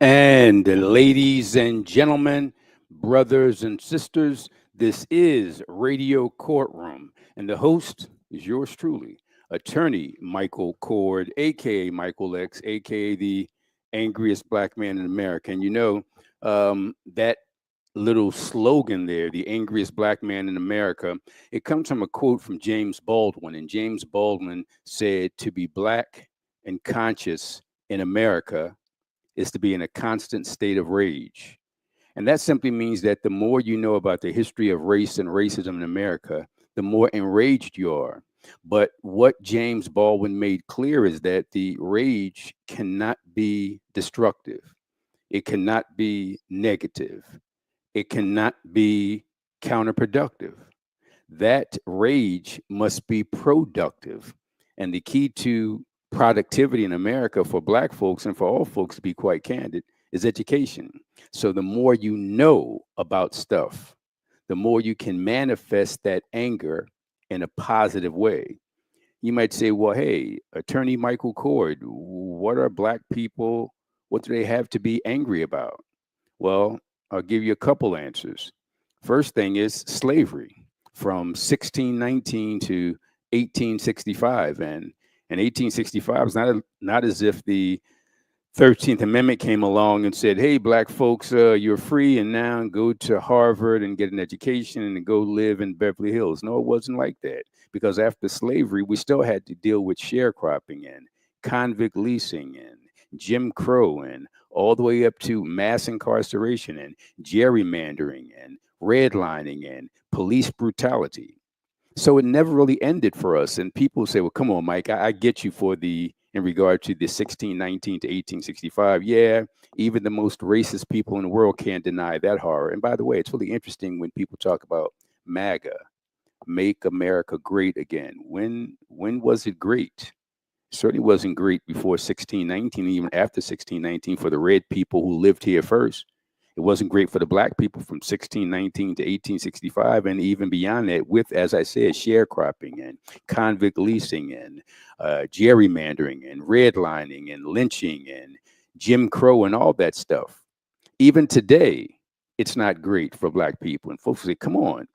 And ladies and gentlemen, brothers and sisters, this is Radio Courtroom, and the host is yours truly, attorney Michael Cord, aka Michael X, aka the angriest black man in America. And that little slogan there, the angriest black man in America, it comes from a quote from James Baldwin. And James Baldwin said, "To be black and conscious in America is to be in a constant state of rage." And that simply means that the more you know about the history of race and racism in America, the more enraged you are. But what James Baldwin made clear is that the rage cannot be destructive, it cannot be negative, it cannot be counterproductive. That rage must be productive. And the key to productivity in America for Black folks and for all folks, to be quite candid, is education. So the more you know about stuff, the more you can manifest that anger in a positive way. You might say, well, hey, attorney Michael Cord, what are Black people? What do they have to be angry about? Well, I'll give you a couple answers. First thing is slavery from 1619 to 1865. And in 1865, it's not as if the 13th Amendment came along and said, hey, Black folks, you're free and now go to Harvard and get an education and go live in Beverly Hills. No, it wasn't like that. Because after slavery, we still had to deal with sharecropping and convict leasing and Jim Crow and all the way up to mass incarceration and gerrymandering and redlining and police brutality. So it never really ended for us. And people say, well, come on, Mike, I get you for the in regard to the 1619 to 1865. Yeah, even the most racist people in the world can't deny that horror. And by the way, it's really interesting when people talk about MAGA, make America great again. When was it great? Certainly wasn't great before 1619, even after 1619 for the red people who lived here first. It wasn't great for the Black people from 1619 to 1865, and even beyond that, with, as I said, sharecropping and convict leasing and gerrymandering and redlining and lynching and Jim Crow and all that stuff. Even today, it's not great for Black people. And folks say, come on,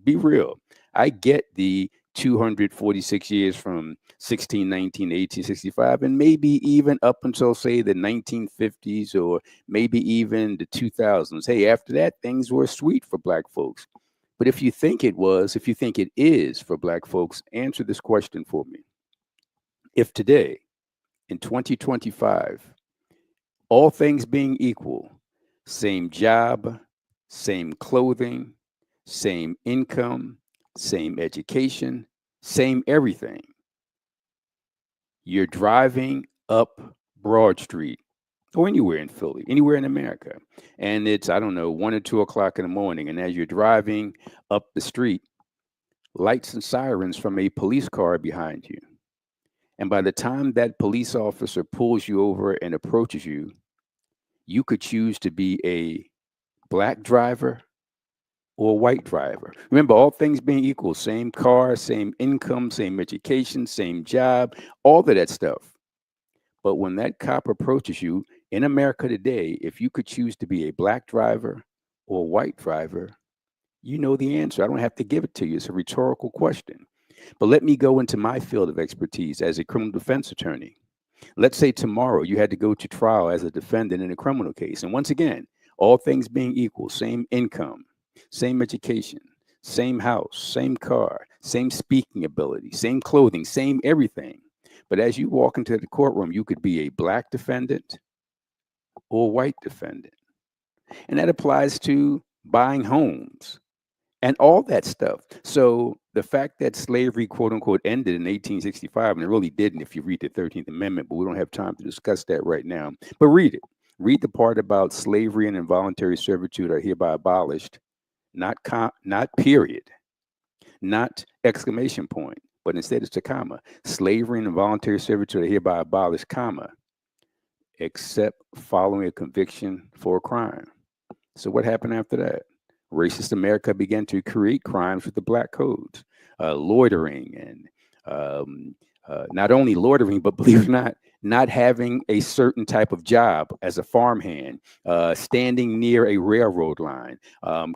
be real. I get the 246 years from 1619 to 1865, and maybe even up until, say, the 1950s or maybe even the 2000s. Hey, after that, things were sweet for Black folks. But if you think it was, if you think it is for Black folks, answer this question for me. If today, in 2025, all things being equal, same job, same clothing, same income, same education, same everything, you're driving up Broad Street or anywhere in Philly, anywhere in America, and it's, I don't know, 1 or 2 o'clock in the morning. And as you're driving up the street, lights and sirens from a police car behind you. And by the time that police officer pulls you over and approaches you, you could choose to be a Black driver or a white driver. Remember, all things being equal, same car, same income, same education, same job, all of that stuff. But when that cop approaches you in America today, if you could choose to be a Black driver or a white driver, you know the answer. I don't have to give it to you. It's a rhetorical question. But let me go into my field of expertise as a criminal defense attorney. Let's say tomorrow you had to go to trial as a defendant in a criminal case. And once again, all things being equal, same income, same education, same house, same car, same speaking ability, same clothing, same everything. But as you walk into the courtroom, you could be a Black defendant or a white defendant. And that applies to buying homes and all that stuff. So the fact that slavery, quote unquote, ended in 1865, and it really didn't if you read the 13th Amendment, but we don't have time to discuss that right now. But read it. Read the part about slavery and involuntary servitude are hereby abolished, not period, not exclamation point, but instead it's a comma. Slavery and involuntary servitude are hereby abolished, comma, except following a conviction for a crime. So what happened after that? Racist America began to create crimes with the Black codes, loitering and not only loitering, but believe it or not having a certain type of job as a farmhand, standing near a railroad line,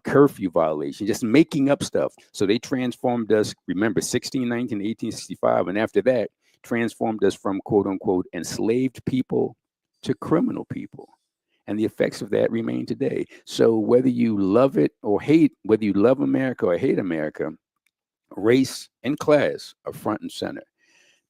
curfew violation, just making up stuff. So they transformed us, remember, 1619, 1865, and after that, transformed us from quote unquote enslaved people to criminal people. And the effects of that remain today. So whether you love it or hate, whether you love America or hate America, race and class are front and center.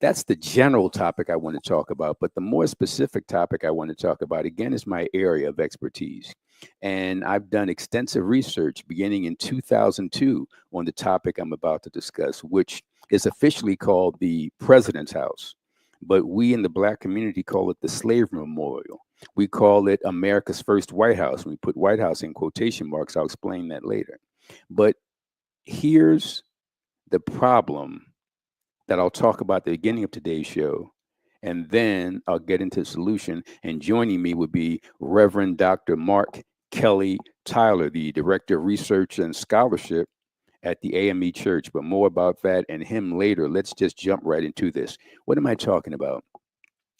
That's the general topic I want to talk about. But the more specific topic I want to talk about, again, is my area of expertise. And I've done extensive research beginning in 2002 on the topic I'm about to discuss, which is officially called the President's House. But we in the Black community call it the Slavery Memorial. We call it America's first White House. We put White House in quotation marks. I'll explain that later. But here's the problem that I'll talk about at the beginning of today's show, and then I'll get into the solution. And joining me would be Reverend Dr. Mark Kelly Tyler, the Director of Research and Scholarship at the AME Church. But more about that and him later. Let's just jump right into this. What am I talking about?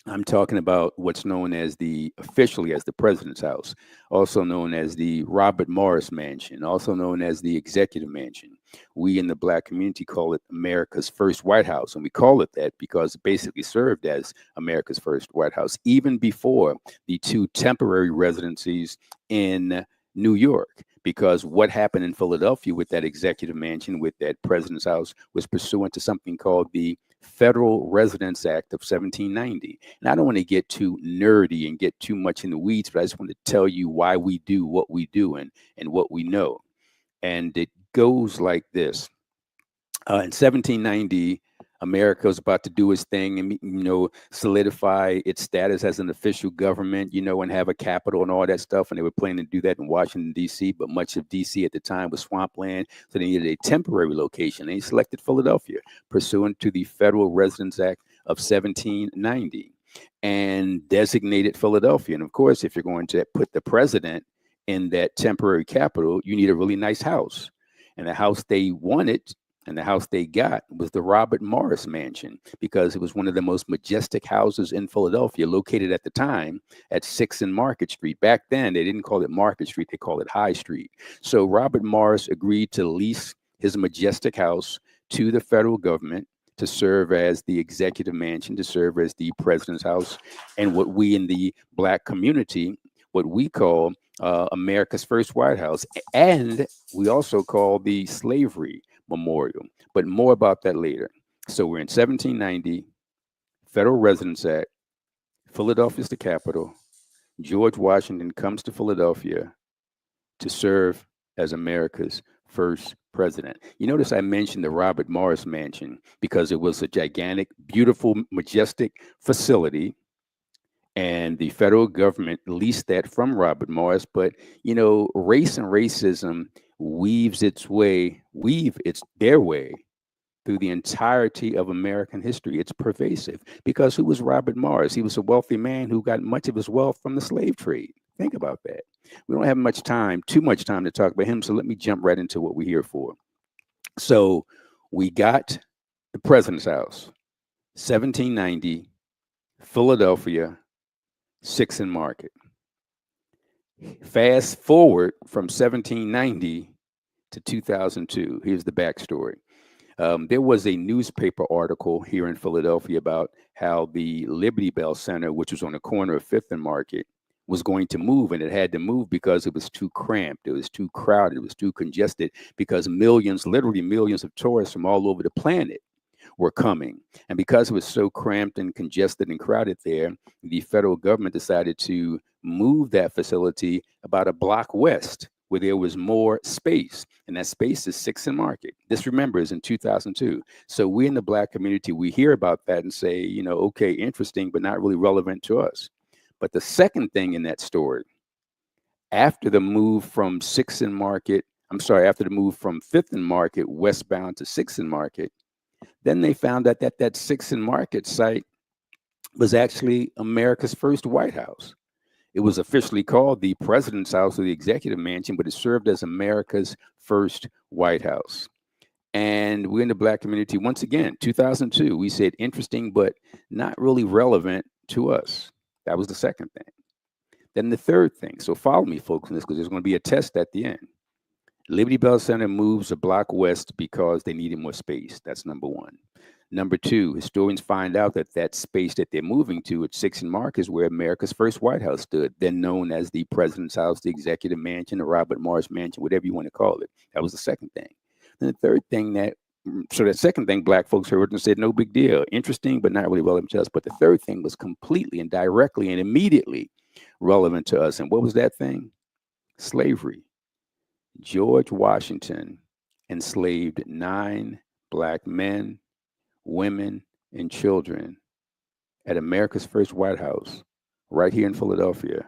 I'm talking about what's known as officially as the President's House, also known as the Robert Morris Mansion, also known as the Executive Mansion. We in the Black community call it America's first White House. And we call it that because it basically served as America's first White House, even before the two temporary residencies in New York. Because what happened in Philadelphia with that Executive Mansion, with that President's House, was pursuant to something called the Federal Residence Act of 1790. And I don't want to get too nerdy and get too much in the weeds, but I just want to tell you why we do what we do and what we know. And it goes like this. In 1790, America was about to do its thing and, solidify its status as an official government, and have a capital and all that stuff. And they were planning to do that in Washington, D.C., but much of D.C. at the time was swampland. So they needed a temporary location. And they selected Philadelphia, pursuant to the Federal Residence Act of 1790, and designated Philadelphia. And of course, if you're going to put the president in that temporary capital, you need a really nice house. And the house they wanted and the house they got was the Robert Morris Mansion, because it was one of the most majestic houses in Philadelphia, located at the time at 6th and Market Street. Back then, they didn't call it Market Street, they called it High Street. So Robert Morris agreed to lease his majestic house to the federal government to serve as the Executive Mansion, to serve as the President's House, and what we in the Black community, what we call America's first White House, and we also call the Slavery Memorial. But more about that later. So we're in 1790, Federal Residence Act, Philadelphia's the capital. George Washington comes to Philadelphia to serve as America's first president. You notice I mentioned the Robert Morris Mansion because it was a gigantic, beautiful, majestic facility. And the federal government leased that from Robert Morris. But, race and racism weave their way through the entirety of American history. It's pervasive because who was Robert Morris? He was a wealthy man who got much of his wealth from the slave trade. Think about that. We don't have too much time to talk about him. So let me jump right into what we're here for. So we got the President's House, 1790, Philadelphia, 6th and Market. Fast forward from 1790 to 2002. Here's the backstory. There was a newspaper article here in Philadelphia about how the Liberty Bell Center, which was on the corner of 5th and Market, was going to move, and it had to move because it was too cramped, it was too crowded, it was too congested, because literally millions of tourists from all over the planet were coming. And because it was so cramped and congested and crowded there, the federal government decided to move that facility about a block west where there was more space. And that space is 6th and Market. This, remember, is in 2002. So we in the Black community, we hear about that and say, okay, interesting, but not really relevant to us. But the second thing in that story, after the move from 6th and Market, after the move from 5th and Market westbound to 6th and Market, then they found out that 6th and Market site was actually America's first White House. It was officially called the President's House or the Executive Mansion, but it served as America's first White House. And we're in the black community once again, 2002. We said interesting, but not really relevant to us. That was the second thing. Then the third thing. So follow me, folks, in this because there's going to be a test at the end. Liberty Bell Center moves a block west because they needed more space. That's number one. Number two, historians find out that that space that they're moving to at 6th and Mark is where America's first White House stood, then known as the President's House, the Executive Mansion, the Robert Morris Mansion, whatever you want to call it. That was the second thing. And the third thing so that second thing, black folks heard and said, no big deal, interesting, but not really relevant to us. But the third thing was completely and directly and immediately relevant to us. And what was that thing? Slavery. George Washington enslaved 9 black men, women, and children at America's first White House, right here in Philadelphia,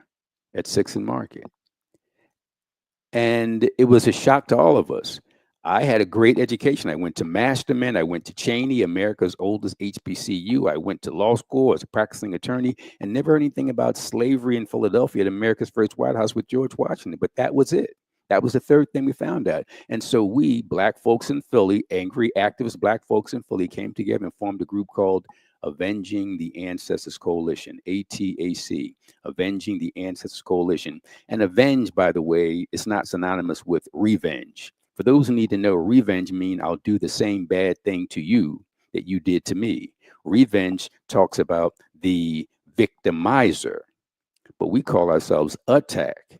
at 6th and Market. And it was a shock to all of us. I had a great education. I went to Masterman. I went to Cheney, America's oldest HBCU. I went to law school as a practicing attorney and never heard anything about slavery in Philadelphia at America's first White House with George Washington. But that was it. That was the third thing we found out. And so we, black folks in Philly, angry activist black folks in Philly, came together and formed a group called Avenging the Ancestors Coalition, ATAC, Avenging the Ancestors Coalition. And avenge, by the way, is not synonymous with revenge. For those who need to know, revenge means I'll do the same bad thing to you that you did to me. Revenge talks about the victimizer, but we call ourselves attack,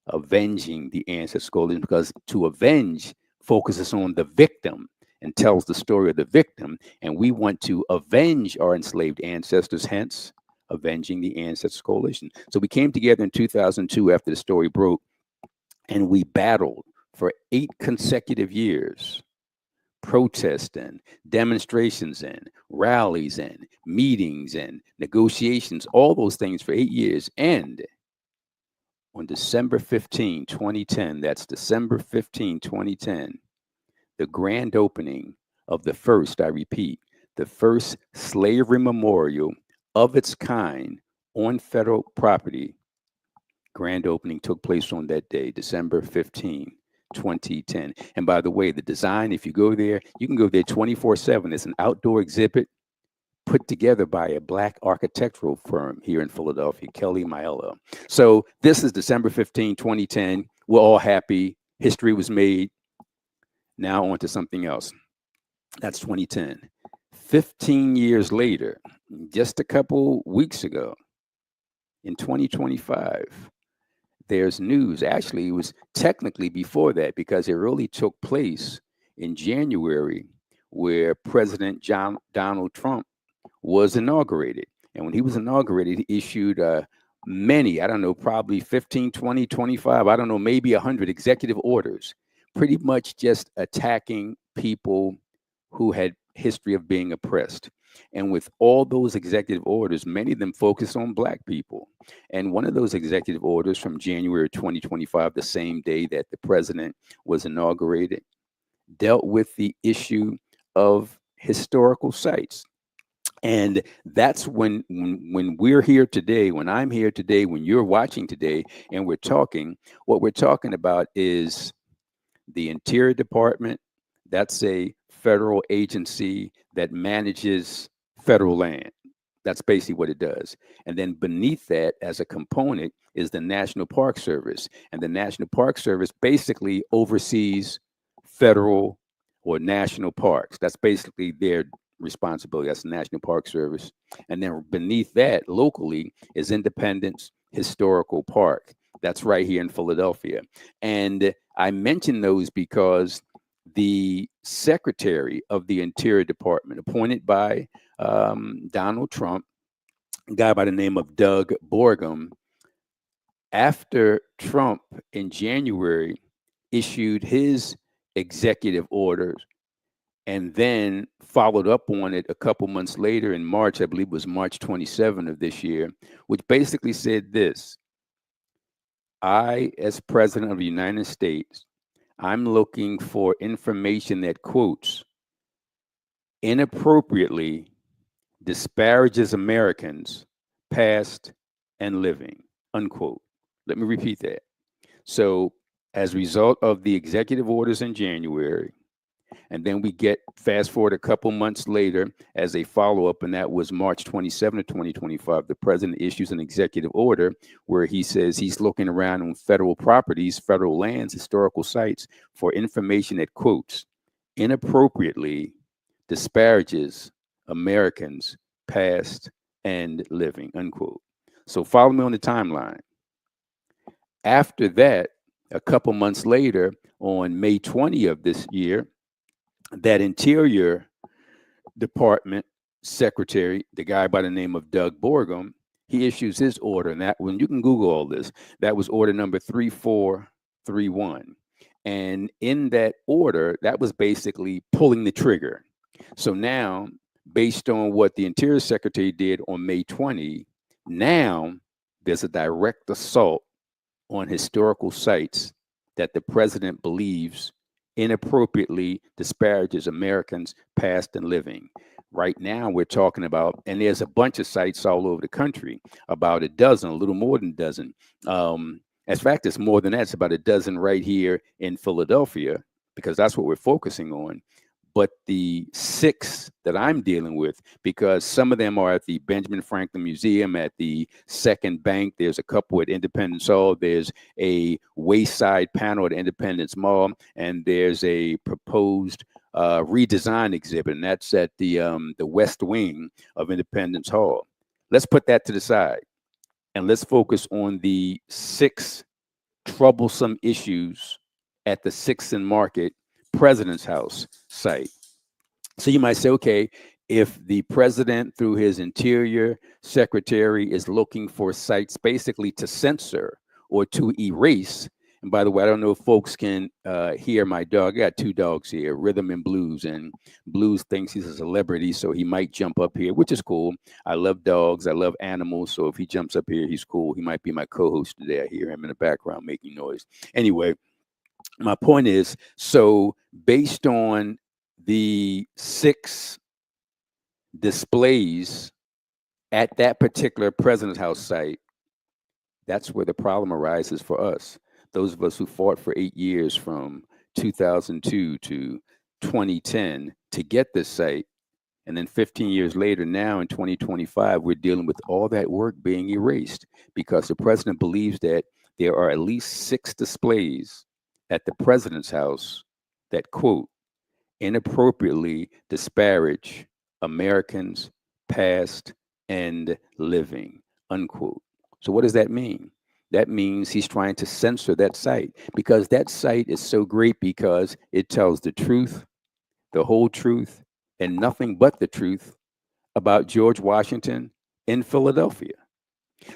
avenging the ancestors coalition, because to avenge focuses on the victim and tells the story of the victim. And we want to avenge our enslaved ancestors, hence avenging the ancestors coalition. So we came together in 2002 after the story broke, and we battled for 8 consecutive years, protests and demonstrations and rallies and meetings and negotiations, all those things for 8 years. And on December 15, 2010, that's December 15, 2010, the grand opening of the first, I repeat, the first slavery memorial of its kind on federal property, grand opening took place on that day, December 15, 2010. And by the way, the design, if you go there, you can go there 24/7. It's an outdoor exhibit put together by a black architectural firm here in Philadelphia, Kelly Maella. So this is December 15, 2010. We're all happy. History was made. Now on to something else. That's 2010. 15 years later, just a couple weeks ago, in 2025, there's news. Actually, it was technically before that because it really took place in January, where President Donald Trump was inaugurated. And when he was inaugurated, he issued many, I don't know, probably 15, 20, 25, I don't know, maybe 100 executive orders, pretty much just attacking people who had history of being oppressed. And with all those executive orders, many of them focused on black people. And one of those executive orders from January 2025, the same day that the president was inaugurated, dealt with the issue of historical sites. And that's when we're here today, when I'm here today, when you're watching today, and we're talking, what we're talking about is the Interior Department. That's a federal agency that manages federal land. That's basically what it does. And then beneath that, as a component, is the National Park Service. And the National Park Service basically oversees federal or national parks. That's basically their responsibility. That's the National Park Service. And then beneath that, locally, is Independence Historical Park. That's right here in Philadelphia. And I mention those because the Secretary of the Interior Department, appointed by Donald Trump, a guy by the name of Doug Borgham, after Trump in January issued his executive orders and then followed up on it a couple months later in March, I believe it was March 27 of this year, which basically said this: I, as President of the United States, I'm looking for information that, quotes, inappropriately disparages Americans, past and living, unquote. Let me repeat that. So, as a result of the executive orders in January, And then we get fast forward a couple months later as a follow up, and that was March 27 of 2025. The president issues an executive order where he says he's looking around on federal properties, federal lands, historical sites for information that quotes inappropriately disparages Americans past and living, unquote. So follow me on the timeline. After that, a couple months later, on May 20 of this year, that Interior Department secretary, the guy by the name of Doug Borgum, he issues his order. And that, when you can Google all this, that was order number 3431. And in that order, that was basically pulling the trigger. So now, based on what the Interior Secretary did on May 20, now there's a direct assault on historical sites that the president believes inappropriately disparages Americans past and living. Right now, we're talking about, and there's a bunch of sites all over the country, about a dozen, a little more than a dozen. In fact, it's more than that. It's about a dozen right here in Philadelphia, because that's what we're focusing on. But the 6 that I'm dealing with, because some of them are at the Benjamin Franklin Museum, at the Second Bank, there's a couple at Independence Hall, there's a Wayside panel at Independence Mall, and there's a proposed redesign exhibit, and that's at the West Wing of Independence Hall. Let's put that to the side, and let's focus on the 6 troublesome issues at the 6th and Market President's House site. So you might say, okay, if the president through his Interior Secretary is looking for sites basically to censor or to erase, and by the way, I don't know if folks can hear my dog. I got 2 dogs here, Rhythm and Blues, and Blues thinks he's a celebrity, so he might jump up here, which is cool. I love dogs. I love animals, so if he jumps up here, he's cool. He might be my co-host today. I hear him in the background making noise. Anyway, my point is, so based on the 6 displays at that particular President's House site, that's where the problem arises for us. Those of us who fought for 8 years from 2002 to 2010 to get this site. And then 15 years later, now in 2025, we're dealing with all that work being erased because the president believes that there are at least 6 displays at the president's house that, quote, inappropriately disparage Americans past and living, unquote. So what does that mean? That means he's trying to censor that site, because that site is so great because it tells the truth, the whole truth, and nothing but the truth about George Washington in Philadelphia.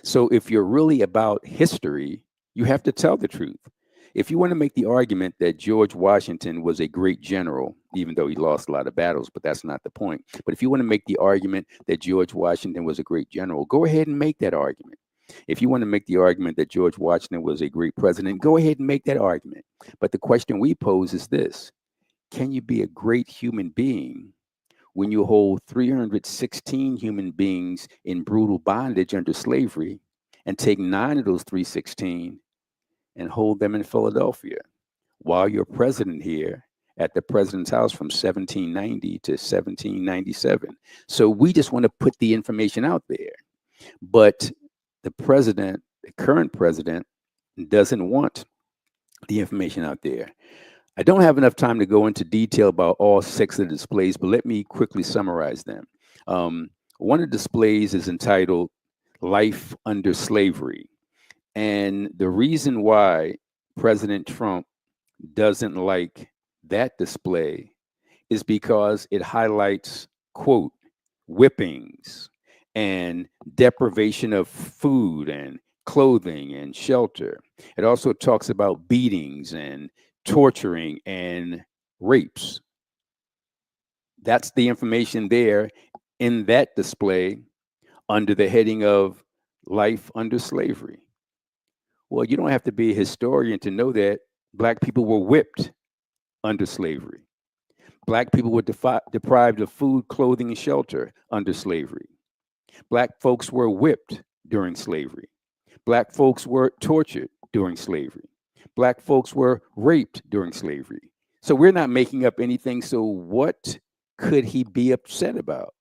So if you're really about history, you have to tell the truth. If you want to make the argument that George Washington was a great general, even though he lost a lot of battles, but that's not the point. But if you want to make the argument that George Washington was a great general, go ahead and make that argument. If you want to make the argument that George Washington was a great president, go ahead and make that argument. But the question we pose is this: can you be a great human being when you hold 316 human beings in brutal bondage under slavery and take 9 of those 316 and hold them in Philadelphia while you're president here at the president's house from 1790 to 1797? So we just want to put the information out there. But the president, the current president, doesn't want the information out there. I don't have enough time to go into detail about all 6 of the displays, but let me quickly summarize them. One of the displays is entitled Life Under Slavery. And the reason why President Trump doesn't like that display is because it highlights, quote, whippings and deprivation of food and clothing and shelter. It also talks about beatings and torturing and rapes. That's the information there in that display under the heading of Life Under Slavery. Well, you don't have to be a historian to know that Black people were whipped under slavery. Black people were deprived of food, clothing, and shelter under slavery. Black folks were whipped during slavery. Black folks were tortured during slavery. Black folks were raped during slavery. So we're not making up anything. So what could he be upset about?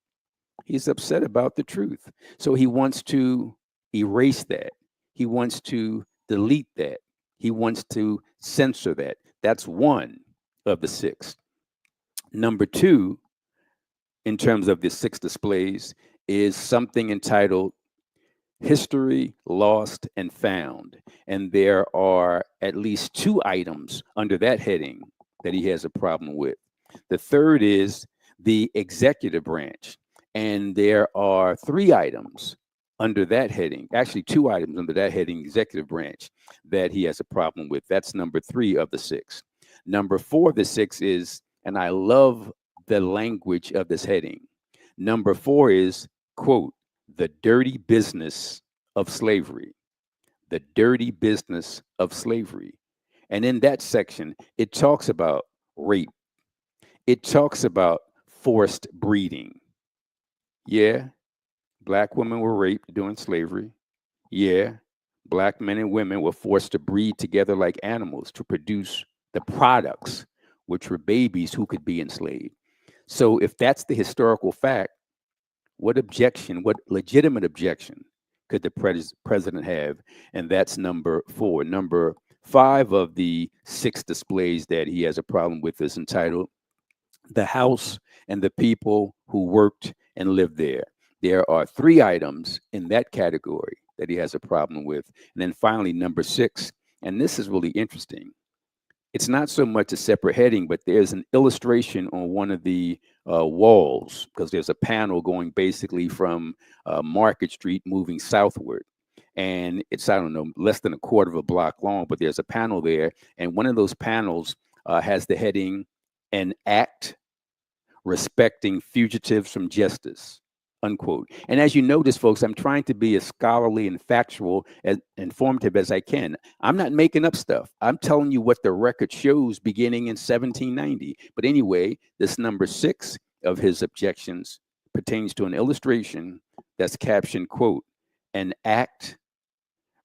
He's upset about the truth. So he wants to erase that. He wants to delete that. He wants to censor that. That's one of the six. Number two, in terms of the six displays, is something entitled History Lost and Found. And there are at least two items under that heading that he has a problem with. The third is the executive branch. And there are three items under that heading, actually, two items under that heading, executive branch, that he has a problem with. That's number three of the six. Number four of the six is, and I love the language of this heading. Number four is, quote, the dirty business of slavery. The dirty business of slavery. And in that section, it talks about rape. It talks about forced breeding. Yeah, black women were raped during slavery. Yeah, black men and women were forced to breed together like animals to produce the products, which were babies who could be enslaved. So if that's the historical fact, what objection, what legitimate objection could the president have? And that's number four. Number five of the six displays that he has a problem with is entitled The House and the People Who Worked and Lived There. There are three items in that category that he has a problem with. And then finally, number six, and this is really interesting. It's not so much a separate heading, but there's an illustration on one of the walls because there's a panel going basically from Market Street moving southward. And it's, I don't know, less than a quarter of a block long, but there's a panel there. And one of those panels has the heading, An Act Respecting Fugitives from Justice, unquote. And as you notice, folks, I'm trying to be as scholarly and factual and informative as I can. I'm not making up stuff. I'm telling you what the record shows beginning in 1790. But anyway, this number six of his objections pertains to an illustration that's captioned, quote, an act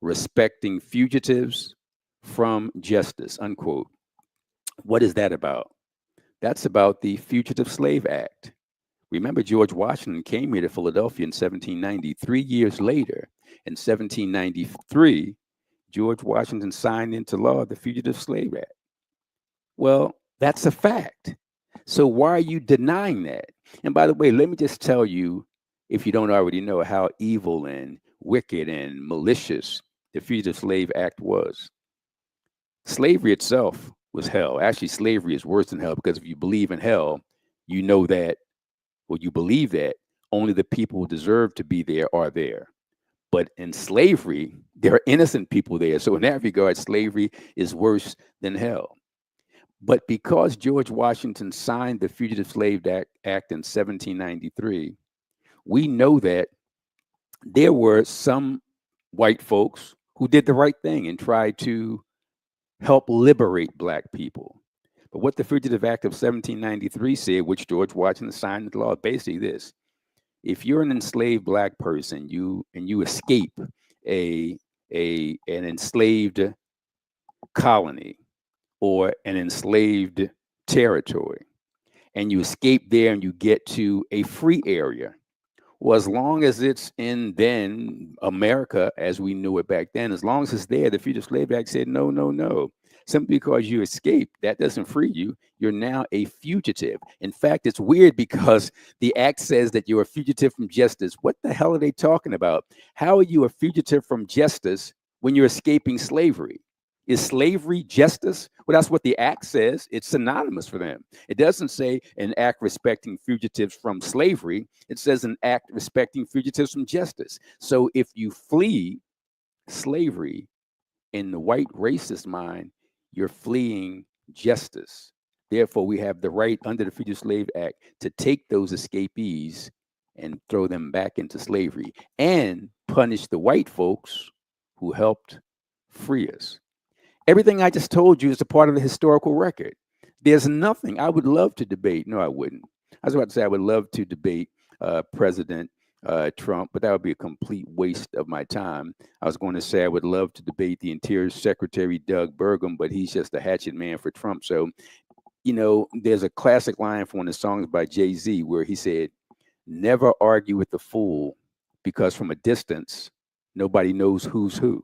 respecting fugitives from justice, unquote. What is that about? That's about the Fugitive Slave Act. Remember, George Washington came here to Philadelphia in 1790. 3 years later, in 1793, George Washington signed into law the Fugitive Slave Act. Well, that's a fact. So why are you denying that? And by the way, let me just tell you, if you don't already know, how evil and wicked and malicious the Fugitive Slave Act was. Slavery itself was hell. Actually, slavery is worse than hell because if you believe in hell, you know that, or you believe that only the people who deserve to be there are there. But in slavery, there are innocent people there. So in that regard, slavery is worse than hell. But because George Washington signed the Fugitive Slave Act in 1793, we know that there were some white folks who did the right thing and tried to help liberate black people. But what the Fugitive Act of 1793 said, which George Washington signed into law, basically this: if you're an enslaved black person, you escape a an enslaved colony or an enslaved territory, and you escape there and you get to a free area. Well, as long as it's in then America as we knew it back then, as long as it's there, the Fugitive Slave Act said no, no, no. Simply because you escaped, that doesn't free you. You're now a fugitive. In fact, it's weird because the act says that you're a fugitive from justice. What the hell are they talking about? How are you a fugitive from justice when you're escaping slavery? Is slavery justice? Well, that's what the act says. It's synonymous for them. It doesn't say an act respecting fugitives from slavery. It says an act respecting fugitives from justice. So if you flee slavery in the white racist mind, you're fleeing justice. Therefore, we have the right under the Fugitive Slave Act to take those escapees and throw them back into slavery and punish the white folks who helped free us. Everything I just told you is a part of the historical record. There's nothing I would love to debate. No, I wouldn't. I was about to say I would love to debate President Trump, but that would be a complete waste of my time. I was going to say I would love to debate the Interior Secretary Doug Burgum, but he's just a hatchet man for Trump. So there's a classic line from one of the songs by Jay-Z where he said, never argue with the fool because from a distance, nobody knows who's who.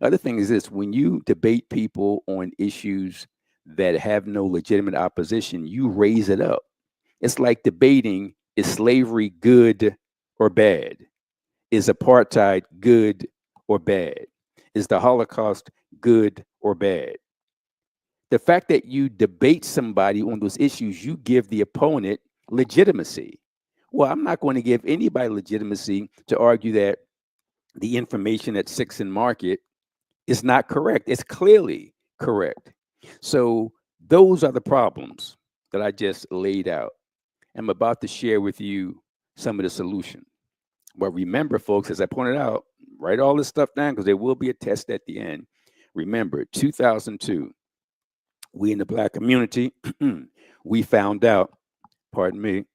Other thing is this: when you debate people on issues that have no legitimate opposition, you raise it up. It's like debating: is slavery good or bad? Is apartheid good or bad? Is the Holocaust good or bad? The fact that you debate somebody on those issues, you give the opponent legitimacy. Well, I'm not going to give anybody legitimacy to argue that the information at Six and Market is not correct. It's clearly correct. So those are the problems that I just laid out. I'm about to share with you some of the solution. But remember, folks, as I pointed out, write all this stuff down because there will be a test at the end. Remember, 2002, we in the Black community, we found out, pardon me,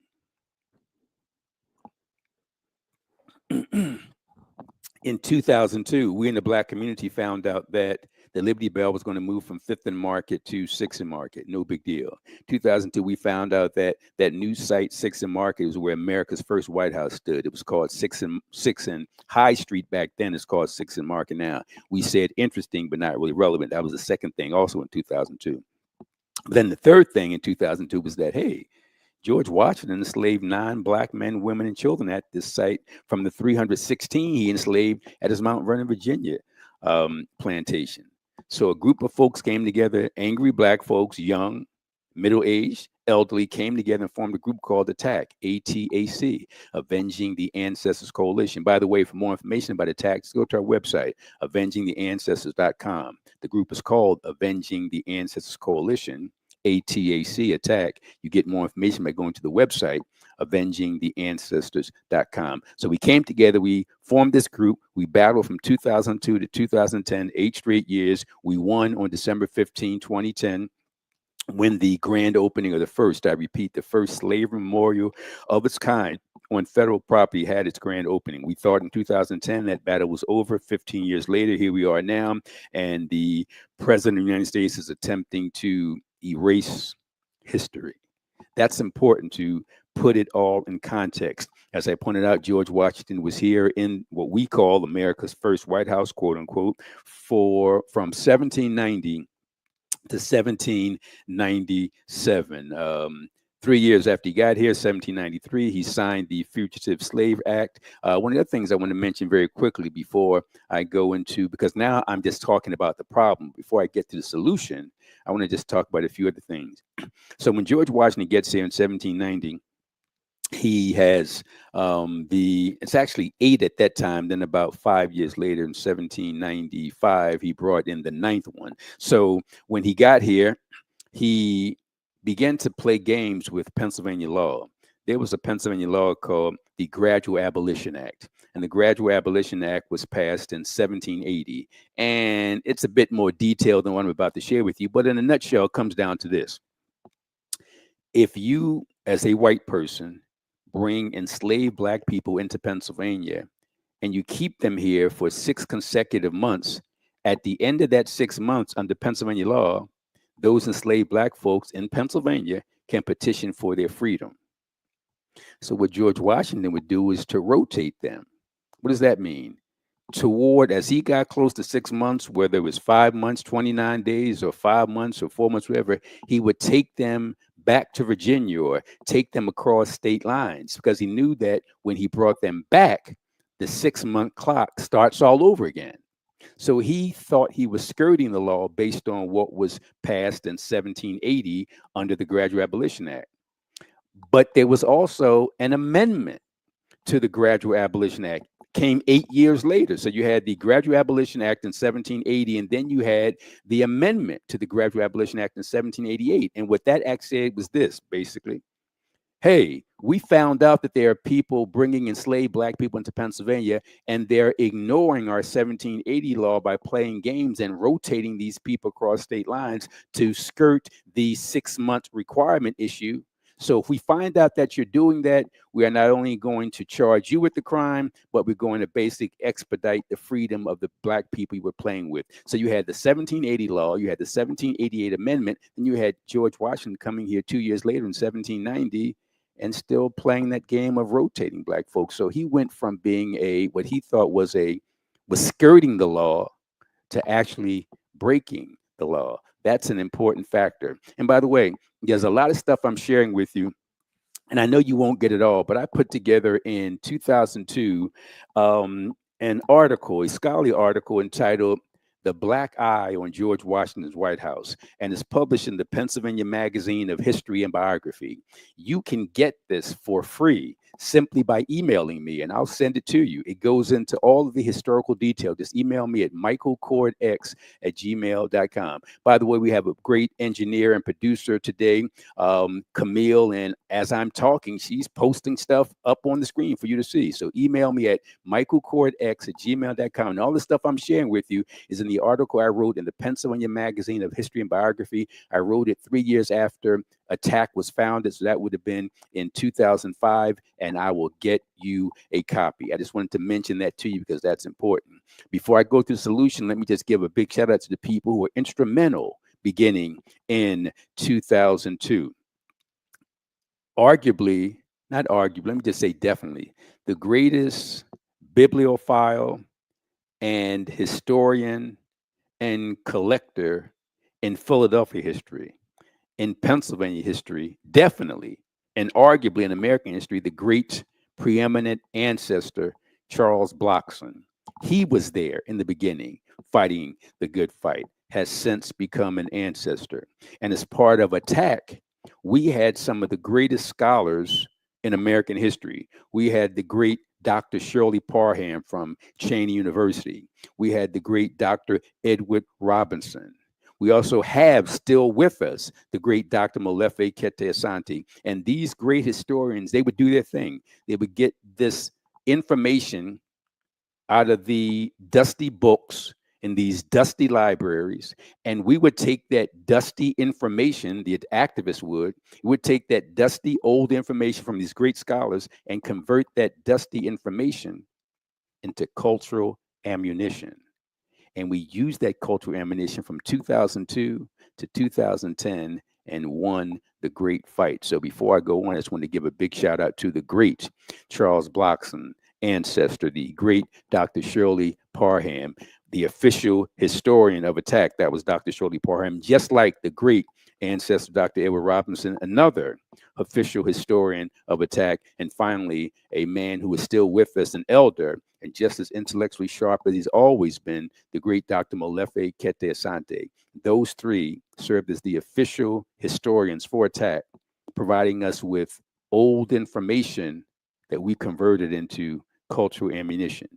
in 2002, we in the Black community found out that the Liberty Bell was going to move from Fifth and Market to Sixth and Market. No big deal. 2002, we found out that that new site, Sixth and Market, was where America's first White House stood. It was called Sixth and High Street back then. It's called Sixth and Market now. We said interesting, but not really relevant. That was the second thing, also in 2002. Then the third thing in 2002 was that, hey, George Washington enslaved 9 Black men, women, and children at this site. From the 316 he enslaved at his Mount Vernon, Virginia plantation. So a group of folks came together, angry Black folks, young, middle-aged, elderly, came together and formed a group called ATTAC, ATAC, Avenging the Ancestors Coalition. By the way, for more information about ATTAC, go to our website, avengingtheancestors.com. The group is called Avenging the Ancestors Coalition, ATAC, ATTAC. You get more information by going to the website, avengingtheancestors.com. So we came together, we formed this group, we battled from 2002 to 2010, 8 straight years. We won on December 15, 2010, when the grand opening of the first, I repeat, the first slavery memorial of its kind on federal property had its grand opening. We thought in 2010 that battle was over. 15 years later, here we are now, and the president of the United States is attempting to erase history. That's important to put it all in context. As I pointed out, George Washington was here in what we call America's first White House, quote unquote, from 1790 to 1797. 3 years after he got here, 1793, he signed the Fugitive Slave Act. One of the other things I want to mention very quickly before I go into, because now I'm just talking about the problem. Before I get to the solution, I want to just talk about a few other things. So when George Washington gets here in 1790, he has it's actually 8 at that time. Then about 5 years later in 1795, he brought in the 9th one. So when he got here, he began to play games with Pennsylvania law. There was a Pennsylvania law called the Gradual Abolition Act. And the Gradual Abolition Act was passed in 1780. And it's a bit more detailed than what I'm about to share with you. But in a nutshell, it comes down to this. If you, as a white person, bring enslaved Black people into Pennsylvania and you keep them here for 6 consecutive months, at the end of that 6 months under Pennsylvania law, those enslaved Black folks in Pennsylvania can petition for their freedom. So what George Washington would do is to rotate them. What does that mean? Toward, as he got close to 6 months, whether it was 5 months, 29 days, or 5 months, or 4 months, whatever, he would take them back to Virginia or take them across state lines, because he knew that when he brought them back, the 6-month clock starts all over again. So he thought he was skirting the law based on what was passed in 1780 under the Gradual Abolition Act. But there was also an amendment to the Gradual Abolition Act, came 8 years later. So you had the Gradual Abolition Act in 1780, and then you had the amendment to the Gradual Abolition Act in 1788. And what that act said was this, basically: hey, we found out that there are people bringing enslaved Black people into Pennsylvania, and they're ignoring our 1780 law by playing games and rotating these people across state lines to skirt the 6-month requirement issue. So if we find out that you're doing that, we are not only going to charge you with the crime, but we're going to basically expedite the freedom of the black people you were playing with. So you had the 1780 law, you had the 1788 amendment, and you had George Washington coming here 2 years later in 1790 and still playing that game of rotating black folks. So he went from being a what he thought was skirting the law to actually breaking the law. That's an important factor. And by the way, there's a lot of stuff I'm sharing with you, and I know you won't get it all, but I put together in 2002 an article, a scholarly article entitled "The Black Eye on George Washington's White House," and it's published in the Pennsylvania Magazine of History and Biography. You can get this for free simply by emailing me, and I'll send it to you. It goes into all of the historical detail. Just email me at michaelcordx@gmail.com. By the way, we have a great engineer and producer today, Camille, and as I'm talking, she's posting stuff up on the screen for you to see. So email me at michaelcordx@gmail.com. And all the stuff I'm sharing with you is in the article I wrote in the Pennsylvania Magazine of History and Biography. I wrote it 3 years after Attack was founded, so that would have been in 2005, and I will get you a copy. I just wanted to mention that to you because that's important. Before I go through the solution, let me just give a big shout out to the people who were instrumental beginning in 2002. Arguably, not arguably, let me just say definitely, the greatest bibliophile and historian and collector in Philadelphia history, in Pennsylvania history, definitely, and arguably in American history, the great preeminent ancestor, Charles Blockson. He was there in the beginning fighting the good fight, has since become an ancestor. And as part of Attack, we had some of the greatest scholars in American history. We had the great Dr. Shirley Parham from Cheney University. We had the great Dr. Edward Robinson. We also have still with us the great Dr. Molefe Kete Asante. And these great historians, they would do their thing. They would get this information out of the dusty books in these dusty libraries, and we would take that dusty information, the activists would take that dusty old information from these great scholars and convert that dusty information into cultural ammunition. And we used that cultural ammunition from 2002 to 2010 and won the great fight. So before I go on, I just want to give a big shout out to the great Charles Blockson ancestor, the great Dr. Shirley Parham, the official historian of Attack. That was Dr. Shirley Parham, just like the great ancestor, Dr. Edward Robinson, another official historian of Attack. And finally, a man who is still with us, an elder, and just as intellectually sharp as he's always been, the great Dr. Molefe Kete Asante. Those three served as the official historians for Attack, providing us with old information that we converted into cultural ammunition.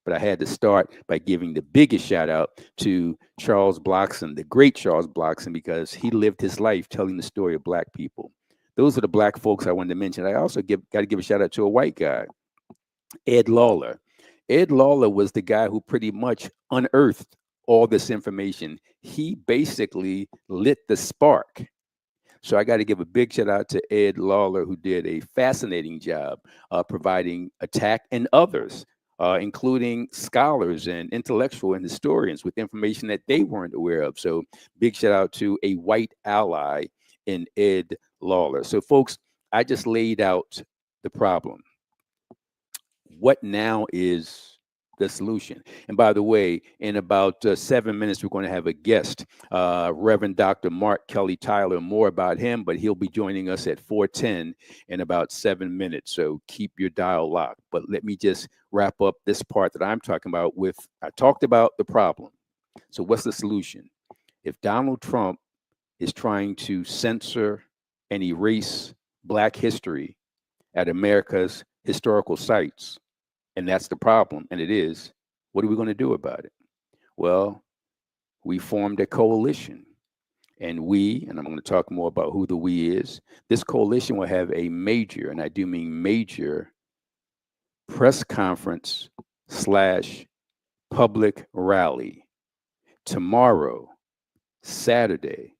But I had to start by giving the biggest shout out to Charles Blockson, the great Charles Blockson, because he lived his life telling the story of Black people. Those are the Black folks I wanted to mention. I also got to give a shout out to a white guy, Ed Lawler. Ed Lawler was the guy who pretty much unearthed all this information. He basically lit the spark. So I got to give a big shout out to Ed Lawler, who did a fascinating job providing Attack and others, including scholars and intellectual and historians with information that they weren't aware of. So big shout out to a white ally in Ed Lawler. So folks, I just laid out the problem. What now is the solution? And by the way, in about 7 minutes, we're going to have a guest, Reverend Dr. Mark Kelly Tyler. More about him, but he'll be joining us at 4:10 in about 7 minutes. So keep your dial locked. But let me just wrap up this part that I'm talking about with, I talked about the problem. So what's the solution? If Donald Trump is trying to censor and erase Black history at America's historical sites, and that's the problem, and it is, what are we going to do about it? Well, we formed a coalition, and I'm going to talk more about who the we is. This coalition will have a major, and I do mean major, press conference / public rally tomorrow, Saturday,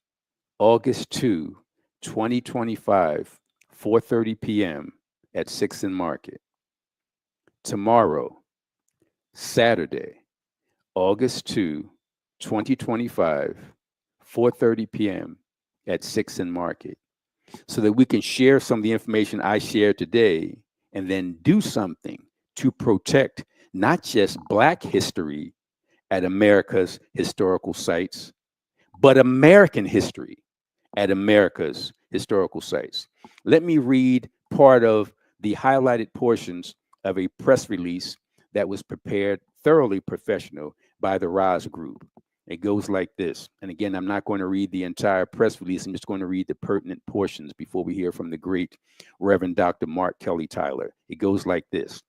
August 2, 2025, 4:30 p.m. at 6th and Market. Tomorrow, Saturday, August 2, 2025, 4:30 p.m. at 6th and Market, so that we can share some of the information I shared today and then do something to protect not just Black history at America's historical sites, but American history at America's historical sites. Let me read part of the highlighted portions of a press release that was prepared thoroughly professional by the Roz Group. It goes like this. And again, I'm not going to read the entire press release. I'm just going to read the pertinent portions before we hear from the great Reverend Dr. Mark Kelly Tyler. It goes like this.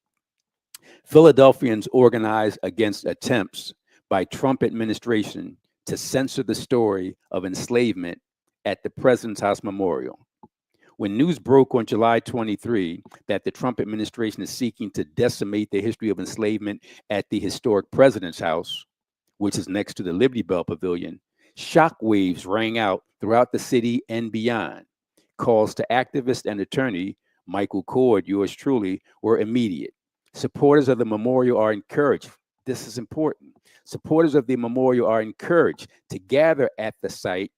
Philadelphians organize against attempts by Trump administration to censor the story of enslavement at the President's House Memorial. When news broke on July 23 that the Trump administration is seeking to decimate the history of enslavement at the historic President's House, which is next to the Liberty Bell Pavilion, shockwaves rang out throughout the city and beyond. Calls to activist and attorney Michael Cord, yours truly, were immediate. Supporters of the memorial are encouraged. This is important. Supporters of the memorial are encouraged to gather at the site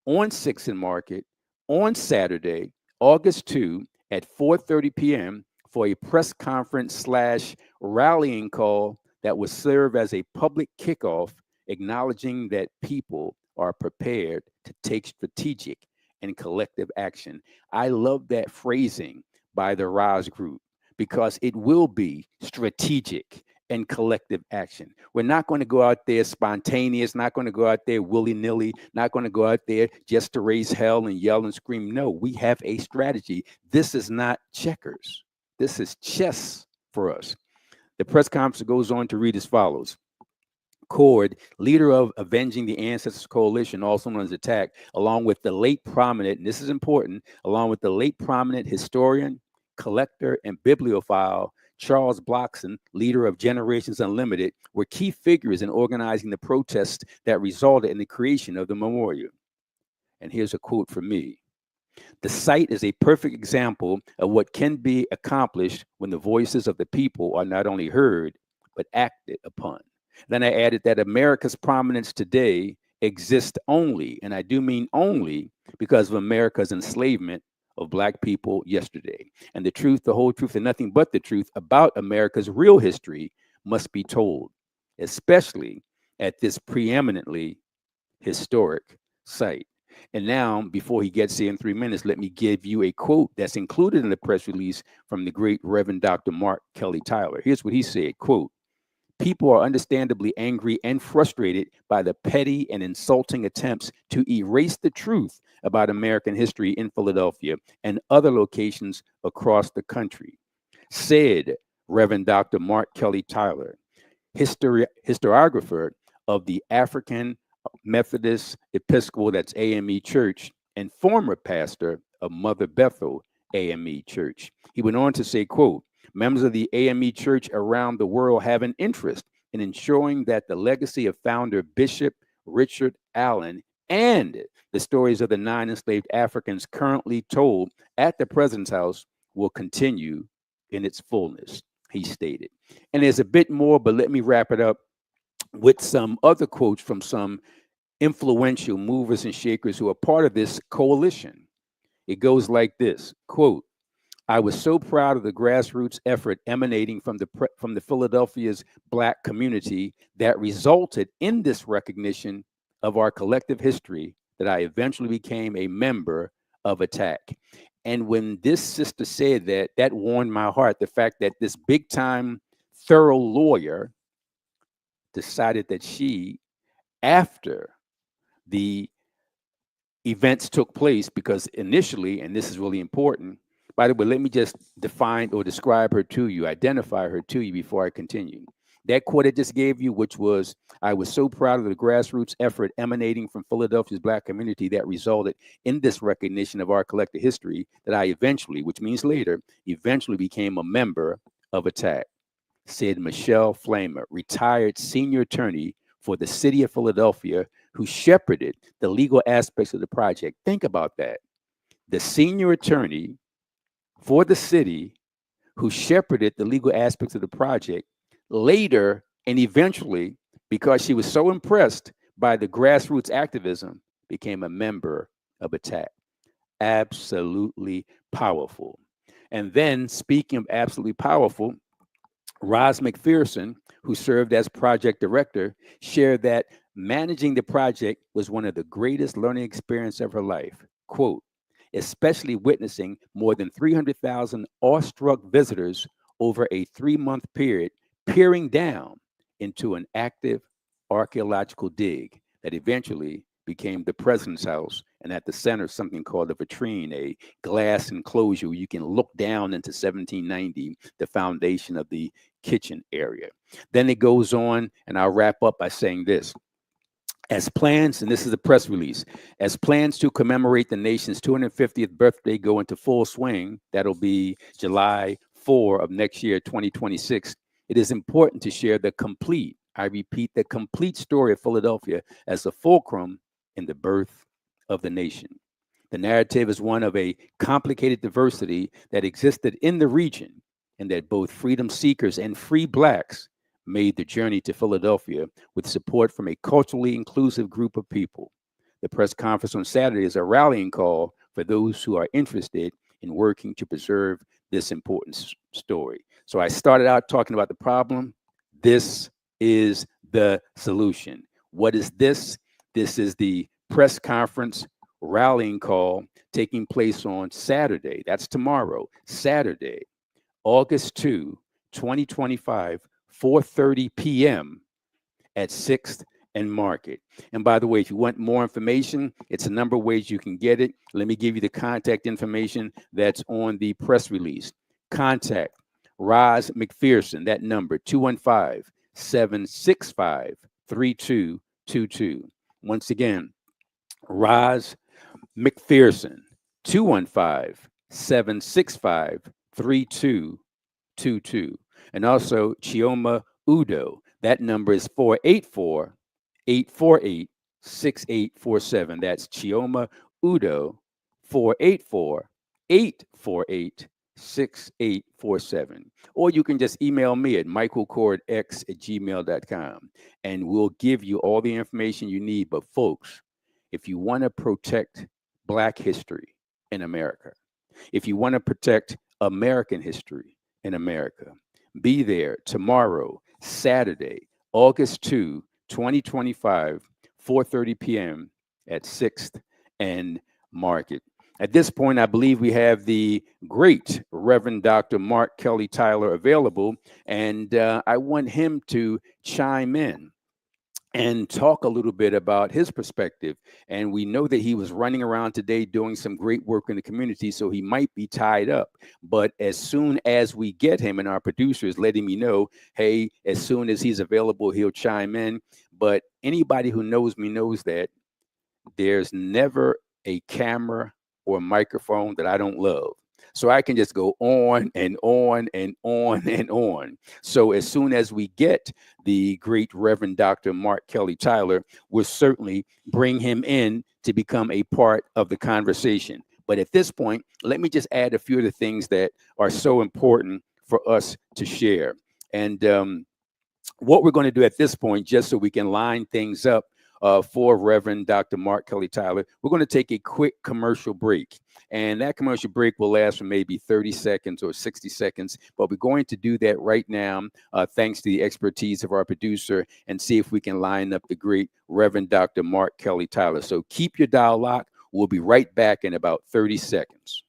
on 6th and Market on Saturday, August 2 at 4:30 p.m. for a press conference slash rallying call that will serve as a public kickoff, acknowledging that people are prepared to take strategic and collective action. I love that phrasing by the Roz Group because it will be strategic and collective action. We're not going to go out there spontaneous, not going to go out there willy-nilly, not going to go out there just to raise hell and yell and scream. No, we have a strategy. This is not checkers. This is chess for us. The press conference goes on to read as follows. Cord, leader of Avenging the Ancestors Coalition, also known as ATTACK, along with the late prominent, and this is important, along with the late prominent historian, collector, and bibliophile Charles Blockson, leader of Generations Unlimited, were key figures in organizing the protests that resulted in the creation of the memorial. And here's a quote from me. The site is a perfect example of what can be accomplished when the voices of the people are not only heard, but acted upon. Then I added that America's prominence today exists only, and I do mean only, because of America's enslavement of Black people yesterday. And the truth, the whole truth, and nothing but the truth about America's real history must be told, especially at this preeminently historic site. And now, before he gets here in 3 minutes, let me give you a quote that's included in the press release from the great Reverend Dr. Mark Kelly Tyler. Here's what he said, quote, people are understandably angry and frustrated by the petty and insulting attempts to erase the truth about American history in Philadelphia and other locations across the country, said Reverend Dr. Mark Kelly Tyler, historiographer of the African Methodist Episcopal, that's AME Church, and former pastor of Mother Bethel AME Church. He went on to say, quote, members of the AME Church around the world have an interest in ensuring that the legacy of founder Bishop Richard Allen and the stories of the 9 enslaved Africans currently told at the President's House will continue in its fullness, he stated. And there's a bit more, but let me wrap it up with some other quotes from some influential movers and shakers who are part of this coalition. It goes like this, quote, I was so proud of the grassroots effort emanating from the Philadelphia's Black community that resulted in this recognition of our collective history that I eventually became a member of ATTACK. And when this sister said that, that warmed my heart, the fact that this big time, thorough lawyer decided that she, after the events took place, because initially, and this is really important, by the way, let me just define or describe her to you, identify her to you before I continue. That quote I just gave you, which was, I was so proud of the grassroots effort emanating from Philadelphia's Black community that resulted in this recognition of our collective history that I eventually, which means later, eventually became a member of ATTACK, said Michelle Flamer, retired senior attorney for the city of Philadelphia, who shepherded the legal aspects of the project. Think about that. The senior attorney for the city, who shepherded the legal aspects of the project, later and eventually, because she was so impressed by the grassroots activism, became a member of ATTACK. Absolutely powerful. And then, speaking of absolutely powerful, Roz McPherson, who served as project director, shared that managing the project was one of the greatest learning experiences of her life. Quote, especially witnessing more than 300,000 awestruck visitors over a 3 month period, peering down into an active archaeological dig that eventually became the president's house. And at the center, something called a vitrine, a glass enclosure where you can look down into 1790, the foundation of the kitchen area. Then it goes on, and I'll wrap up by saying this. As plans, and this is a press release, as plans to commemorate the nation's 250th birthday go into full swing, that'll be July 4 of next year, 2026, it is important to share the complete, I repeat, the complete story of Philadelphia as the fulcrum in the birth of the nation. The narrative is one of a complicated diversity that existed in the region, and that both freedom seekers and free blacks made the journey to Philadelphia with support from a culturally inclusive group of people. The press conference on Saturday is a rallying call for those who are interested in working to preserve this important story. So I started out talking about the problem. This is the solution. What is this? This is the press conference rallying call taking place on Saturday. That's tomorrow, Saturday, August 2, 2025, 4:30 p.m. at 6th and Market. And by the way, if you want more information, it's a number of ways you can get it. Let me give you the contact information that's on the press release. Contact Roz McPherson, that number 215-765-3222. Once again, Roz McPherson, 215-765-3222. And also Chioma Udo. That number is 484-848-6847. That's Chioma Udo, 484-848-6847. Or you can just email me at michaelcordx@gmail.com, and we'll give you all the information you need. But folks, if you want to protect Black history in America, if you want to protect American history in America, be there tomorrow, Saturday, August 2, 2025, 4:30 p.m. at 6th and Market. At this point, I believe we have the great Reverend Dr. Mark Kelly Tyler available, and I want him to chime in and talk a little bit about his perspective. And we know that he was running around today doing some great work in the community, so he might be tied up. But as soon as we get him, and our producer is letting me know, hey, as soon as he's available, he'll chime in. But anybody who knows me knows that there's never a camera or microphone that I don't love. So I can just go on and on and on and on. So as soon as we get the great Reverend Dr. Mark Kelly Tyler, we'll certainly bring him in to become a part of the conversation. But at this point, let me just add a few of the things that are so important for us to share. And what we're going to do at this point, just so we can line things up for Reverend Dr. Mark Kelly Tyler, we're going to take a quick commercial break. And that commercial break will last for maybe 30 seconds or 60 seconds. But we're going to do that right now, thanks to the expertise of our producer, and see if we can line up the great Reverend Dr. Mark Kelly Tyler. So keep your dial locked. We'll be right back in about 30 seconds.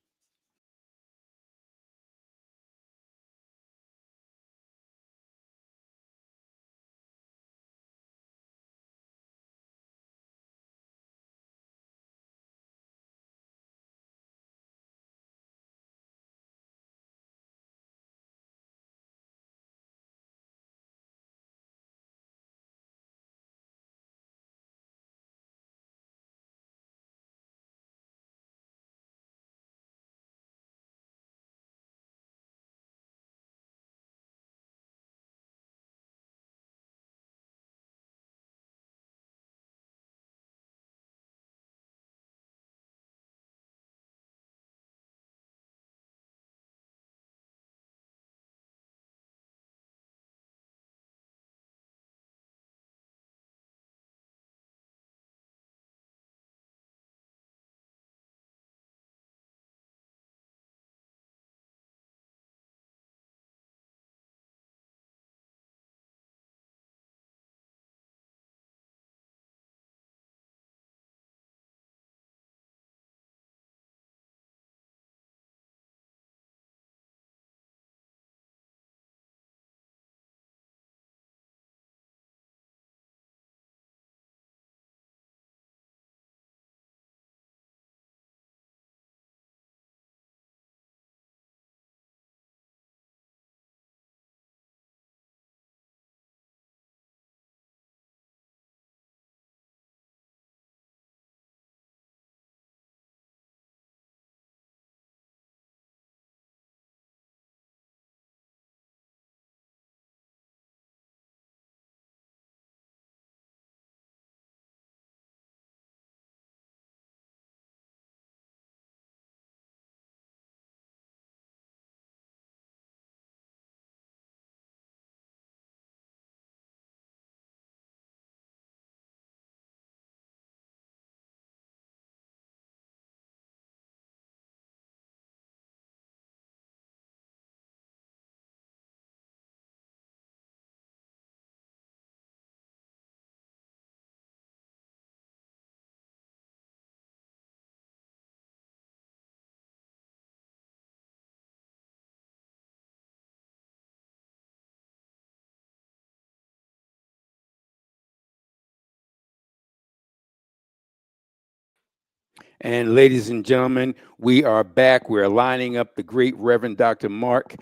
And ladies and gentlemen, we are back. We're lining up the great Reverend Dr. Mark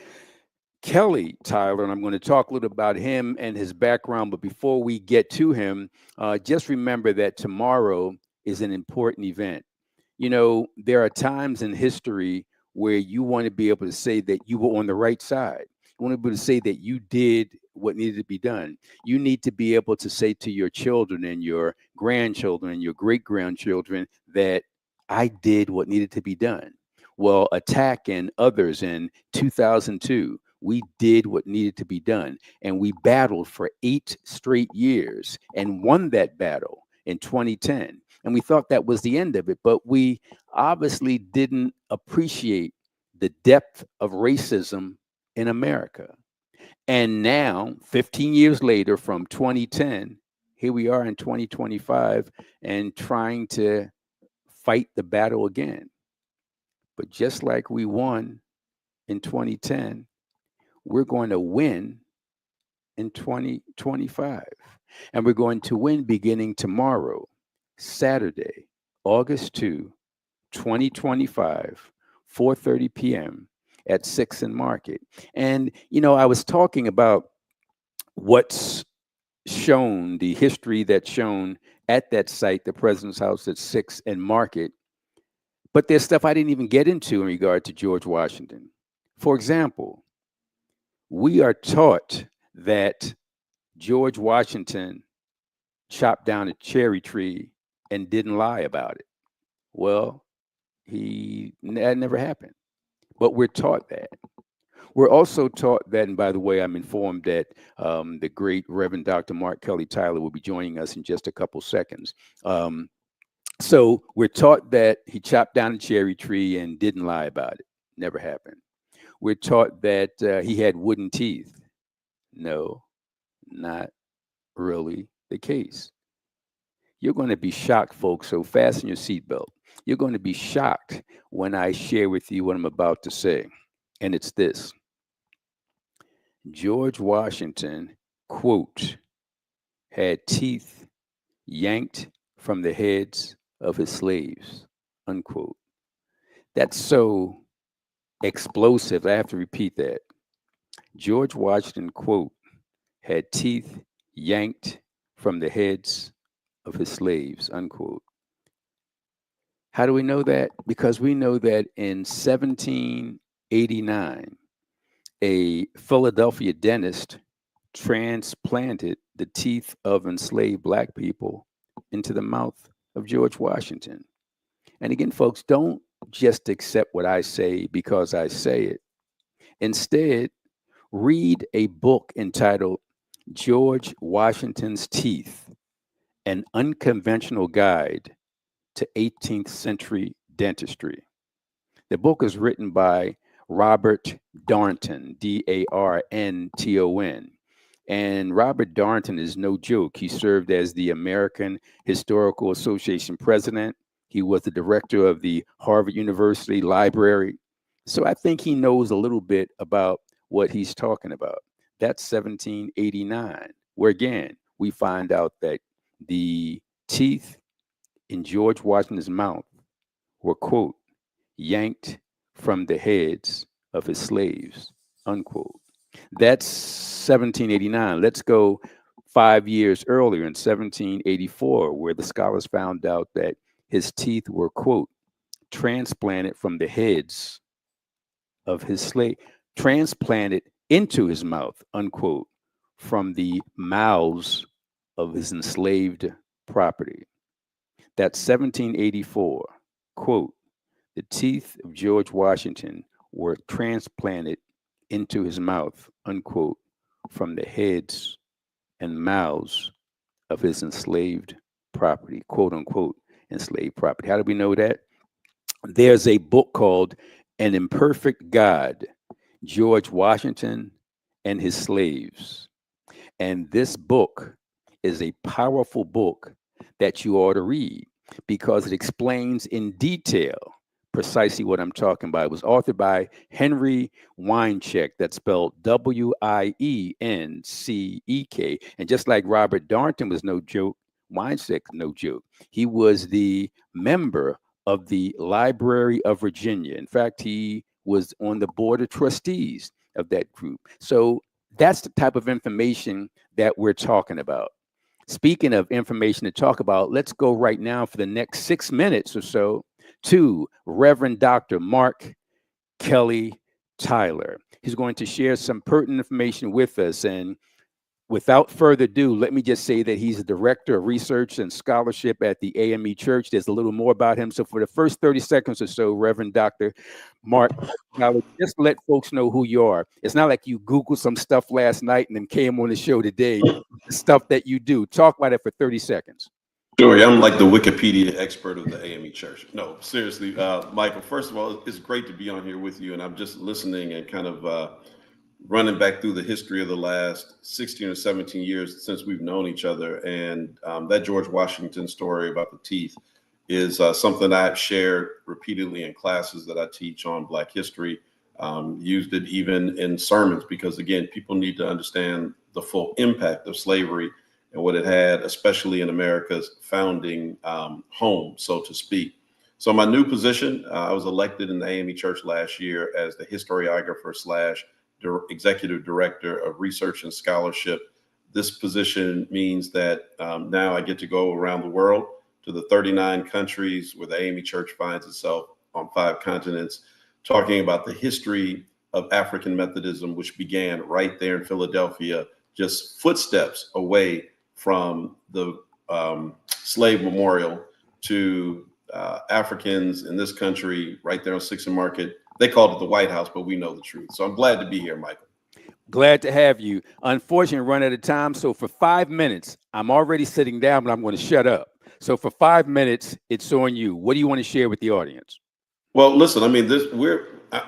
Kelly Tyler, and I'm going to talk a little about him and his background. But before we get to him, just remember that tomorrow is an important event. You know, there are times in history where you want to be able to say that you were on the right side. You want to be able to say that you did what needed to be done. You need to be able to say to your children and your grandchildren and your great grandchildren that I did what needed to be done. Well, Attack and others in 2002, we did what needed to be done. And we battled for 8 straight years and won that battle in 2010. And we thought that was the end of it, but we obviously didn't appreciate the depth of racism in America. And now, 15 years later, from 2010, here we are in 2025 and trying to fight the battle again. But just like we won in 2010, we're going to win in 2025. And we're going to win beginning tomorrow, Saturday, August 2, 2025, 4:30 p.m. at 6th and Market. And, you know, I was talking about what's shown, the history that's shown at that site, the President's House at 6th and Market. But there's stuff I didn't even get into in regard to George Washington. For example, we are taught that George Washington chopped down a cherry tree and didn't lie about it. Well, that never happened. But we're taught that. We're also taught that, and by the way, I'm informed that the great Reverend Dr. Mark Kelly Tyler will be joining us in just a couple seconds. So we're taught that he chopped down a cherry tree and didn't lie about it. Never happened. We're taught that he had wooden teeth. No, not really the case. You're going to be shocked, folks, so fasten your seatbelt. You're going to be shocked when I share with you what I'm about to say. And it's this: George Washington, quote, had teeth yanked from the heads of his slaves, unquote. That's so explosive. I have to repeat that. George Washington, quote, had teeth yanked from the heads of his slaves, unquote. How do we know that? Because we know that in 1789, a Philadelphia dentist transplanted the teeth of enslaved black people into the mouth of George Washington. And again, folks, don't just accept what I say because I say it. Instead, read a book entitled George Washington's Teeth, an unconventional guide to 18th century dentistry. The book is written by Robert Darnton, Darnton. And Robert Darnton is no joke. He served as the American Historical Association president. He was the director of the Harvard University Library. So I think he knows a little bit about what he's talking about. That's 1789, where again, we find out that the teeth in George Washington's mouth were, quote, yanked from the heads of his slaves, unquote. That's 1789. Let's go 5 years earlier in 1784, where the scholars found out that his teeth were, quote, transplanted from the heads of his slave, transplanted into his mouth, unquote, from the mouths of his enslaved property. That's 1784. Quote, the teeth of George Washington were transplanted into his mouth, unquote, from the heads and mouths of his enslaved property, quote unquote, enslaved property. How do we know that? There's a book called An Imperfect God, George Washington and His Slaves. And this book is a powerful book that you ought to read because it explains in detail precisely what I'm talking about. It was authored by Henry Weincheck, that's spelled Wiencek. And just like Robert Darnton was no joke, Weincheck, no joke. He was the member of the Library of Virginia. In fact, he was on the board of trustees of that group. So that's the type of information that we're talking about. Speaking of information to talk about, let's go right now for the next 6 minutes or so to Reverend Dr. Mark Kelly Tyler. He's going to share some pertinent information with us. And without further ado, let me just say that he's a director of research and scholarship at the AME Church. There's a little more about him. So for the first 30 seconds or so, Reverend Dr. Mark, now just let folks know who you are. It's not like you Googled some stuff last night and then came on the show today. The stuff that you do. Talk about it for 30 seconds. Sure, I'm like the Wikipedia expert of the AME Church. No, seriously, Michael. First of all, it's great to be on here with you, and I'm just listening and kind of running back through the history of the last 16 or 17 years since we've known each other. And that George Washington story about the teeth is something I've shared repeatedly in classes that I teach on Black history. Used it even in sermons because, again, people need to understand the full impact of slavery and what it had, especially in America's founding home, so to speak. So my new position, I was elected in the AME Church last year as the historiographer slash executive director of research and scholarship. This position means that now I get to go around the world to the 39 countries where the AME Church finds itself on 5 continents, talking about the history of African Methodism, which began right there in Philadelphia, just footsteps away from the slave memorial to Africans in this country right there on 6th and Market. They called it the White House, but we know the truth. So I'm glad to be here, Michael. Glad to have you. Unfortunately, run out of time. So for 5 minutes, I'm already sitting down, but I'm going to shut up. So for 5 minutes, it's on you. What do you want to share with the audience? Well, listen, I mean,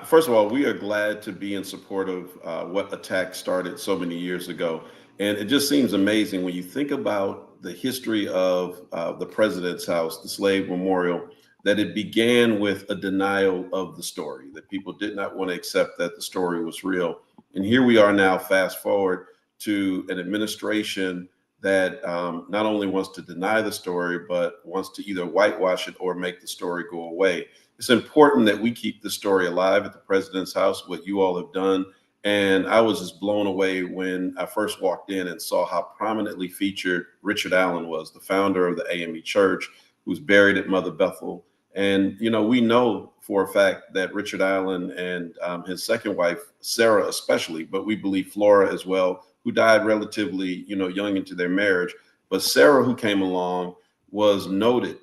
first of all, we are glad to be in support of what ATTACK started so many years ago. And it just seems amazing when you think about the history of the president's house, the slave memorial, that it began with a denial of the story, that people did not want to accept that the story was real. And here we are now, fast forward to an administration that not only wants to deny the story, but wants to either whitewash it or make the story go away. It's important that we keep the story alive at the president's house, what you all have done. And I was just blown away when I first walked in and saw how prominently featured Richard Allen was, the founder of the AME Church, who's buried at Mother Bethel. And, you know, we know for a fact that Richard Allen and his second wife, Sarah especially, but we believe Flora as well, who died relatively, young into their marriage. But Sarah, who came along, was noted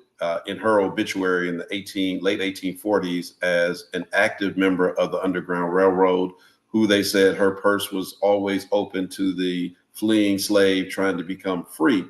in her obituary in the late 1840s as an active member of the Underground Railroad, who they said her purse was always open to the fleeing slave trying to become free.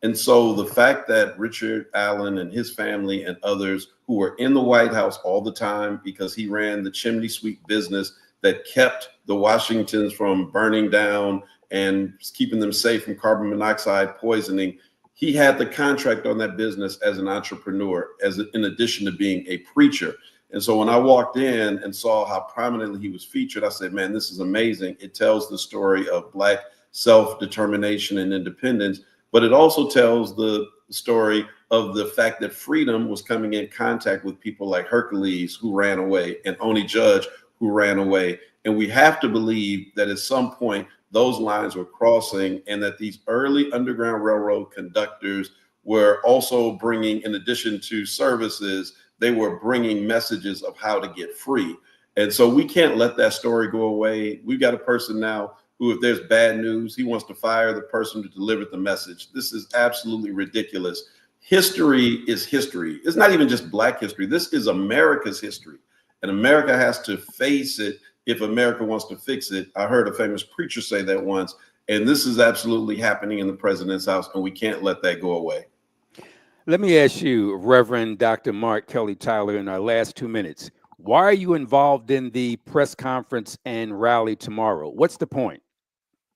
And so the fact that Richard Allen and his family and others who were in the White House all the time because he ran the chimney sweep business that kept the Washingtons from burning down and keeping them safe from carbon monoxide poisoning, he had the contract on that business as an entrepreneur, in addition to being a preacher. And so when I walked in and saw how prominently he was featured, I said, man, this is amazing. It tells the story of Black self-determination and independence, but it also tells the story of the fact that freedom was coming in contact with people like Hercules, who ran away, and Oney Judge, who ran away. And we have to believe that at some point, those lines were crossing, and that these early Underground Railroad conductors were also bringing, in addition to services, they were bringing messages of how to get free. And so we can't let that story go away. We've got a person now who, if there's bad news, he wants to fire the person who delivered the message. This is absolutely ridiculous. History is history. It's not even just Black history. This is America's history. And America has to face it if America wants to fix it. I heard a famous preacher say that once, and this is absolutely happening in the president's house, and we can't let that go away. Let me ask you, Reverend Dr. Mark Kelly Tyler, in our last 2 minutes, why are you involved in the press conference and rally tomorrow? What's the point?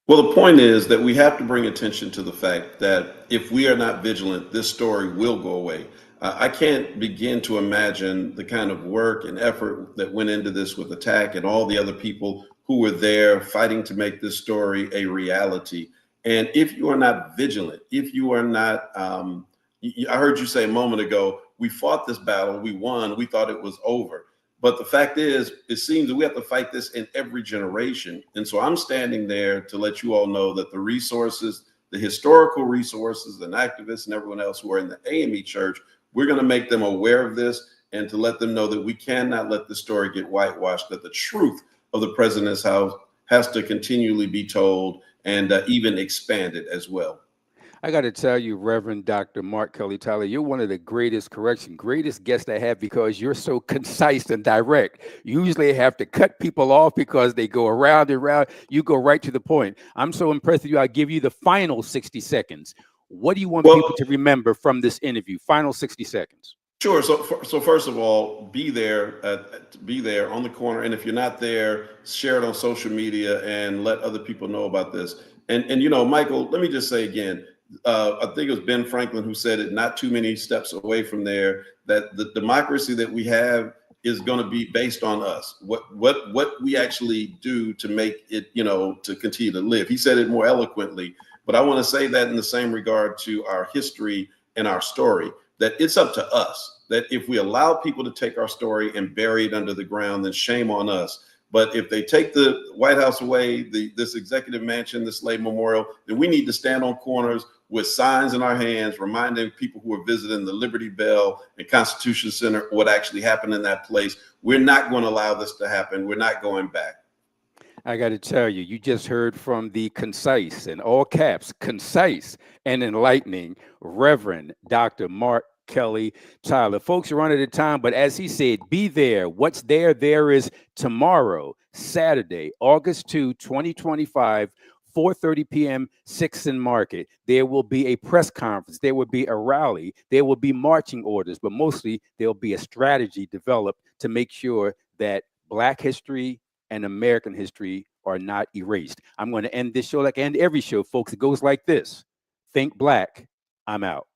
Well, the point is that we have to bring attention to the fact that if we are not vigilant, this story will go away. I can't begin to imagine the kind of work and effort that went into this with ATTACK and all the other people who were there fighting to make this story a reality. And if you are not vigilant, if you are not, I heard you say a moment ago, We fought this battle, we won, we thought it was over. But the fact is, it seems that we have to fight this in every generation. And so I'm standing there to let you all know that the resources, the historical resources and activists and everyone else who are in the AME church, we're going to make them aware of this and to let them know that we cannot let the story get whitewashed, that the truth of the president's house has to continually be told and even expanded as well. I got to tell you, Reverend Dr. Mark Kelly Tyler, you're one of the greatest guests I have because you're so concise and direct. Usually I have to cut people off because they go around and around. You go right to the point. I'm so impressed with you. I'll give you the final 60 seconds. What do you want Well, people to remember from this interview? Final 60 seconds. sure. So first of all, be there on the corner, and if you're not there, share it on social media and let other people know about this. And Michael, let me just say again, I think it was Ben Franklin who said it not too many steps away from there, that the democracy that we have is going to be based on us. What we actually do to make it, to continue to live. He said it more eloquently, but I want to say that in the same regard to our history and our story, that it's up to us, that if we allow people to take our story and bury it under the ground, then shame on us. But if they take the White House away, this executive mansion, this slave memorial, then we need to stand on corners with signs in our hands, reminding people who are visiting the Liberty Bell and Constitution Center what actually happened in that place. We're not going to allow this to happen. We're not going back. I got to tell you, you just heard from the concise, in all caps, concise and enlightening Reverend Dr. Mark Kelly Tyler. Folks are running out of time, but as he said, be there. What's there? There is tomorrow, Saturday, August 2, 2025. 4:30 p.m. 6th and Market. There will be a press conference. There will be a rally. There will be marching orders, but mostly there'll be a strategy developed to make sure that Black history and American history are not erased. I'm going to end this show like I end every show, folks. It goes like this. Think Black. I'm out.